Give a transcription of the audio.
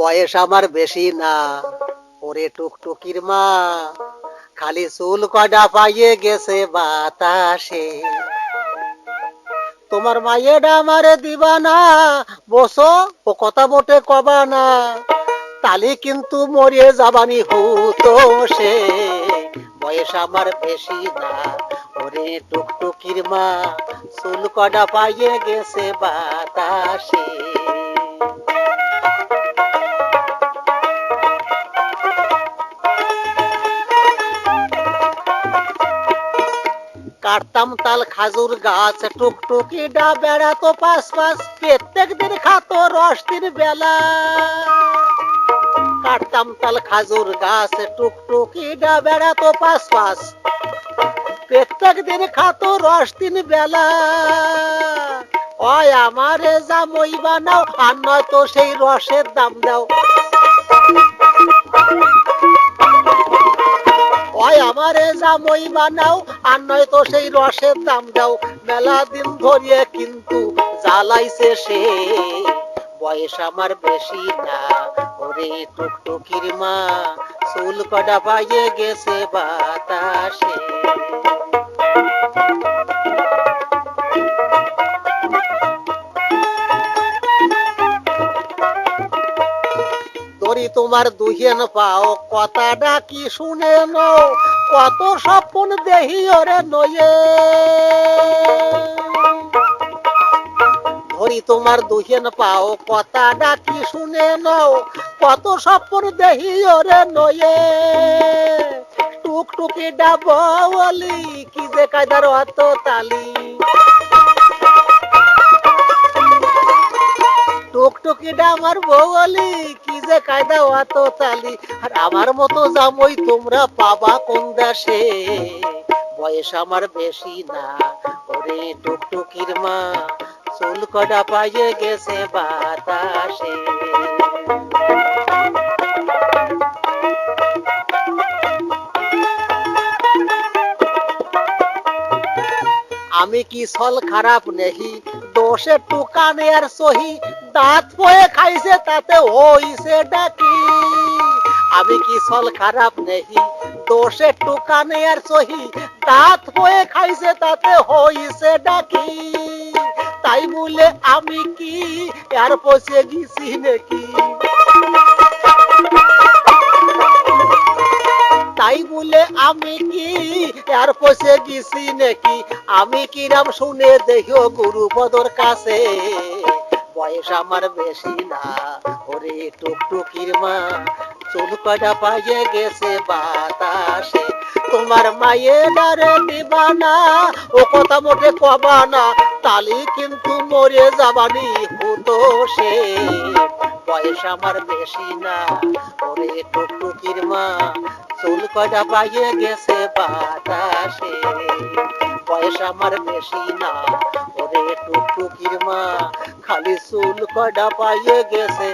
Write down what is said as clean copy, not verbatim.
বয়স আমার বেশি না, ওরে টুকটুকির মা, খালি চুল কয়টা পাইয়ে গেছে বাতাসে। তোমার মায়েরা আমারে দিবা না, বসো ও কথা মোটে কবা না, তালি কিন্তু মরিয়ে যাবানি হতো সে। বয়স আমার বেশি না, ওরে টুকটুকির মা, চুল কয়টা পাইয়ে গেছে বাতাসে। কাটতাম তাল খাজুর গাছ, টুকটুকি ডা বেড়াতো পাশ পাশ, প্রত্যেক দিন খাতো রস দিন বেলা। কাটতাম তাল খাজুর গাছ, টুকটুকি ডা বেড়াতো পাশ পাশ, প্রত্যেক দিন খাতো রস দিন বেলা। ওই আমারে জামই বানাও, আর নয়তো সেই রসের দাম দাও। ওই আমারে জামই বানাও, আর নয়তো সেই রসের দাম দাও। মেলা দিন ধরিয়ে কিন্তু জ্বালাইছে সে। বয়স আমার বেশি না, ওরে টুকটুকির মা, চুল কটা পাইয়ে গেছে বাতাসে। ধরি তোমার দুহেন পাও, কথাটা কি শুনে নো, কত স্বপ্ন দেহি ওরে নয়ে। ধরি তোমার দুহেন পাও, কথাটা কি শুনে নাও, কত স্বপ্ন দেহি ওরে নয়ে। টুকটুকি ডাবলি, কি যে কায়দার অত তালি। টুকটুকিটা আমার বউলি, কি যে কায়দা অত তালি। আর আমার মতো জামই তোমরা পাবা কোন দেশে। বয়স আমার বেশি না, ওরে টুকটুকির মা, চুল কটা পাইয়ে গেছে বাতাসে। আমি কি ছল খারাপ নেহি, দোষে টুকানে আর সহি, দাঁত পয়ে খাইছে তাতে হইছে ডাকি। আমি কি ছল খারাপ নেহি, দোষে টুকানে আর সহি, দাঁত পয়ে খাইছে তাতে হইছে ডাকি। তাই বলে আমি কি আর পচে গেছি নাকি। তাই বলে আমি কি আর পচে গেছি নাকি। আমি কিরাম শুনে দেখিও গুরুপদর কাছে। বয়স আমার বেশি না, ওরে টুকটুকির মা, চুল কটা পাইয়ে গেছে বাতাসে। তোমার মায়েরারে দিবা না, ও কথা মোটে কবা না, তালি কিন্তু মরে যাবানি হতো সে। বয়স আমার বেশি না, ওরে টুকটুকির মা, চুল কটা পাইয়ে গেছে বাতাসে। বয়স আমার বেশি না, ওরে টুকটুকির মা, খালি চুল কটা পাইয়ে গেছে